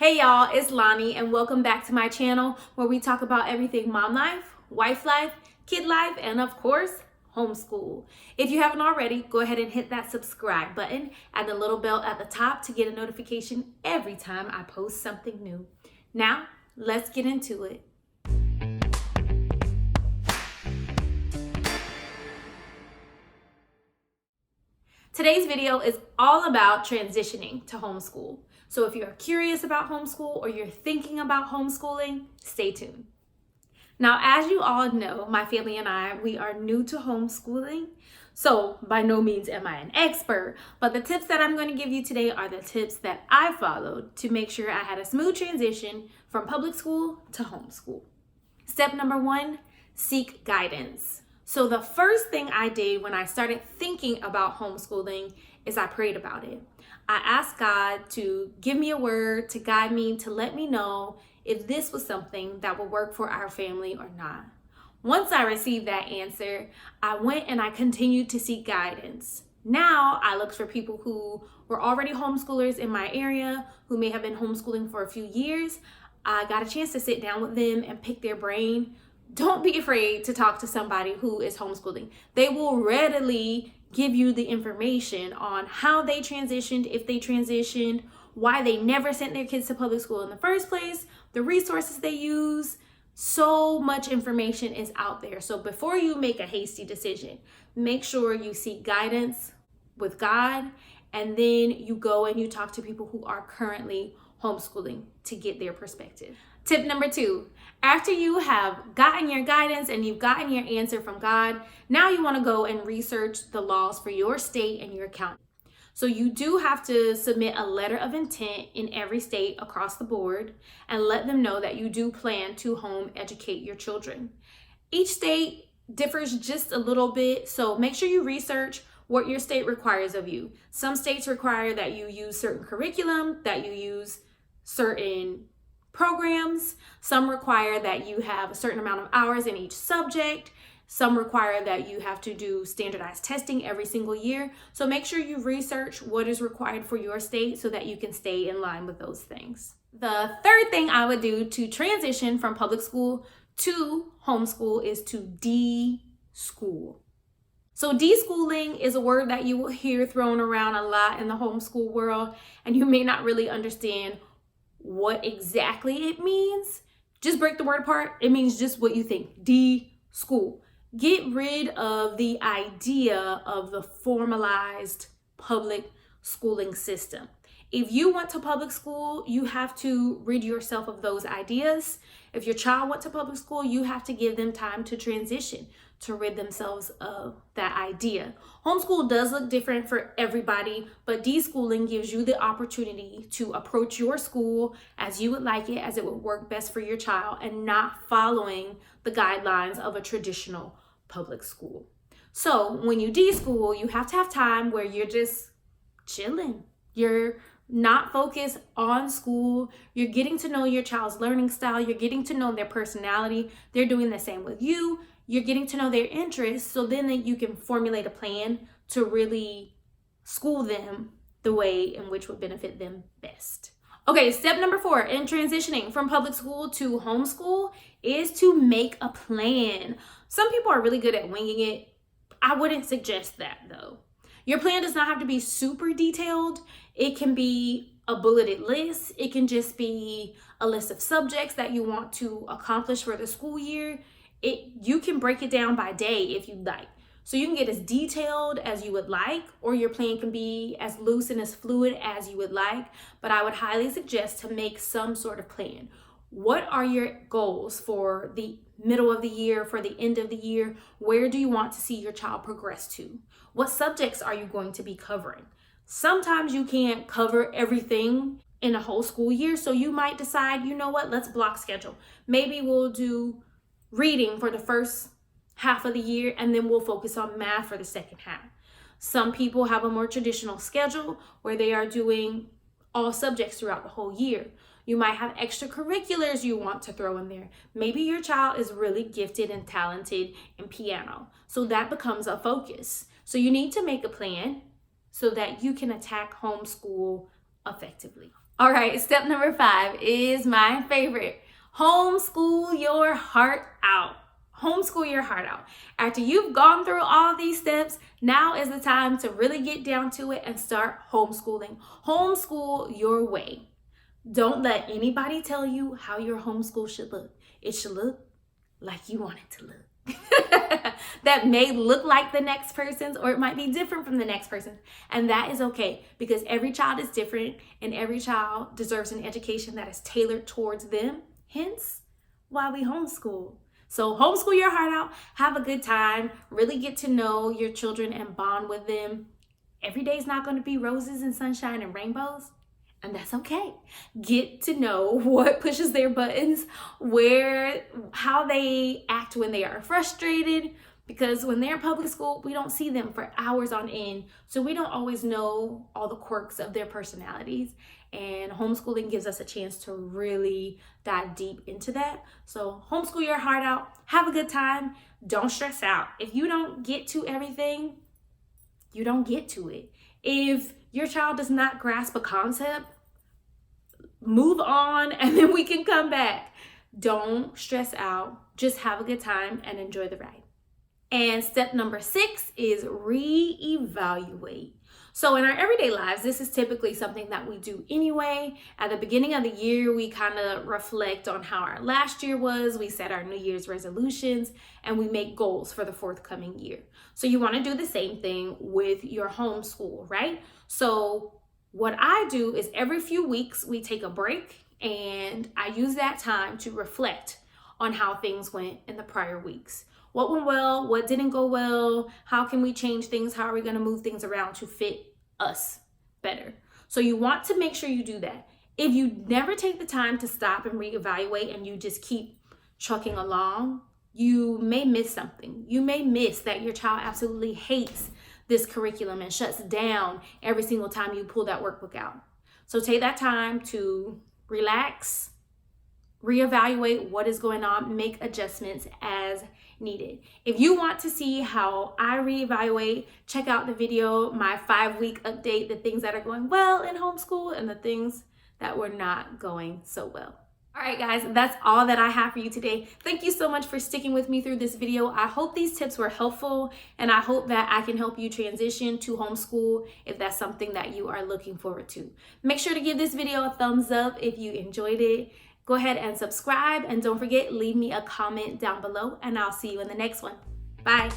Hey y'all, it's Lonnie and welcome back to my channel where we talk about everything mom life, wife life, kid life, and of course, homeschool. If you haven't already, go ahead and hit that subscribe button and the little bell at the top to get a notification every time I post something new. Now, let's get into it. Today's video is all about transitioning to homeschool. So if you're curious about homeschool or you're thinking about homeschooling, stay tuned. Now, as you all know, my family and I, we are new to homeschooling. So by no means am I an expert, but the tips that I'm going to give you today are the tips that I followed to make sure I had a smooth transition from public school to homeschool. Step number 1, seek guidance. So the first thing I did when I started thinking about homeschooling is I prayed about it. I asked God to give me a word, to guide me, to let me know if this was something that would work for our family or not. Once I received that answer, I went and I continued to seek guidance. Now I looked for people who were already homeschoolers in my area, who may have been homeschooling for a few years. I got a chance to sit down with them and pick their brain. Don't be afraid to talk to somebody who is homeschooling. They will readily give you the information on how they transitioned, if they transitioned, why they never sent their kids to public school in the first place, the resources they use. So much information is out there. So before you make a hasty decision, make sure you seek guidance with God, and then you go and you talk to people who are currently homeschooling to get their perspective. Tip number 2, after you have gotten your guidance and you've gotten your answer from God, now you want to go and research the laws for your state and your county. So you do have to submit a letter of intent in every state across the board and let them know that you do plan to home educate your children. Each state differs just a little bit, so make sure you research what your state requires of you. Some states require that you use certain curriculum, that you use certain programs. Some require that you have a certain amount of hours in each subject. Some require that you have to do standardized testing every single year. So make sure you research what is required for your state so that you can stay in line with those things. The third thing I would do to transition from public school to homeschool is to deschool. So deschooling is a word that you will hear thrown around a lot in the homeschool world, and you may not really understand what exactly it means. Just break the word apart. It means just what you think. Deschool. Get rid of the idea of the formalized public schooling system. If you went to public school, you have to rid yourself of those ideas. If your child went to public school, you have to give them time to transition, to rid themselves of that idea. Homeschool does look different for everybody, but deschooling gives you the opportunity to approach your school as you would like it, as it would work best for your child, and not following the guidelines of a traditional public school. So when you deschool, you have to have time where you're just chilling. You're not focused on school. You're getting to know your child's learning style. You're getting to know their personality. They're doing the same with you. You're getting to know their interests, so then that you can formulate a plan to really school them the way in which would benefit them best. Okay, step number 4 in transitioning from public school to homeschool is to make a plan. Some people are really good at winging it. I wouldn't suggest that though. Your plan does not have to be super detailed. It can be a bulleted list. It can just be a list of subjects that you want to accomplish for the school year. You can break it down by day if you'd like. So you can get as detailed as you would like, or your plan can be as loose and as fluid as you would like. But I would highly suggest to make some sort of plan. What are your goals for the middle of the year, for the end of the year? Where do you want to see your child progress to? What subjects are you going to be covering? Sometimes you can't cover everything in a whole school year, so you might decide, you know what, let's block schedule. Maybe we'll do reading for the first half of the year, and then we'll focus on math for the second half. Some people have a more traditional schedule where they are doing all subjects throughout the whole year. You might have extracurriculars you want to throw in there. Maybe your child is really gifted and talented in piano, so that becomes a focus. So you need to make a plan so that you can attack homeschool effectively. All right, step number 5 is my favorite. Homeschool your heart out. Homeschool your heart out. After you've gone through all these steps, now is the time to really get down to it and start homeschooling. Homeschool your way. Don't let anybody tell you how your homeschool should look. It should look like you want it to look. That may look like the next person's, or it might be different from the next person. And that is okay, because every child is different and every child deserves an education that is tailored towards them. Hence why we homeschool. So homeschool your heart out, have a good time, really get to know your children and bond with them. Every day is not going to be roses and sunshine and rainbows. And that's okay. Get to know what pushes their buttons, how they act when they are frustrated, because when they're in public school, we don't see them for hours on end. So we don't always know all the quirks of their personalities. And homeschooling gives us a chance to really dive deep into that. So homeschool your heart out, have a good time, don't stress out. If you don't get to everything, you don't get to it. If your child does not grasp a concept, move on and then we can come back. Don't stress out. Just have a good time and enjoy the ride. And step number 6 is reevaluate. So in our everyday lives, this is typically something that we do anyway. At the beginning of the year, we kind of reflect on how our last year was. We set our New Year's resolutions and we make goals for the forthcoming year. So you want to do the same thing with your homeschool, right? So what I do is every few weeks we take a break and I use that time to reflect on how things went in the prior weeks. What went well, what didn't go well, how can we change things, how are we going to move things around to fit us better. So you want to make sure you do that. If you never take the time to stop and reevaluate and you just keep trucking along, you may miss something. You may miss that your child absolutely hates this curriculum and shuts down every single time you pull that workbook out. So take that time to relax, reevaluate what is going on, make adjustments as needed. If you want to see how I reevaluate, check out the video, my 5-week update, the things that are going well in homeschool and the things that were not going so well. All right, guys, that's all that I have for you today. Thank you so much for sticking with me through this video. I hope these tips were helpful, and I hope that I can help you transition to homeschool if that's something that you are looking forward to. Make sure to give this video a thumbs up if you enjoyed it. Go ahead and subscribe, and don't forget, leave me a comment down below, and I'll see you in the next one. Bye.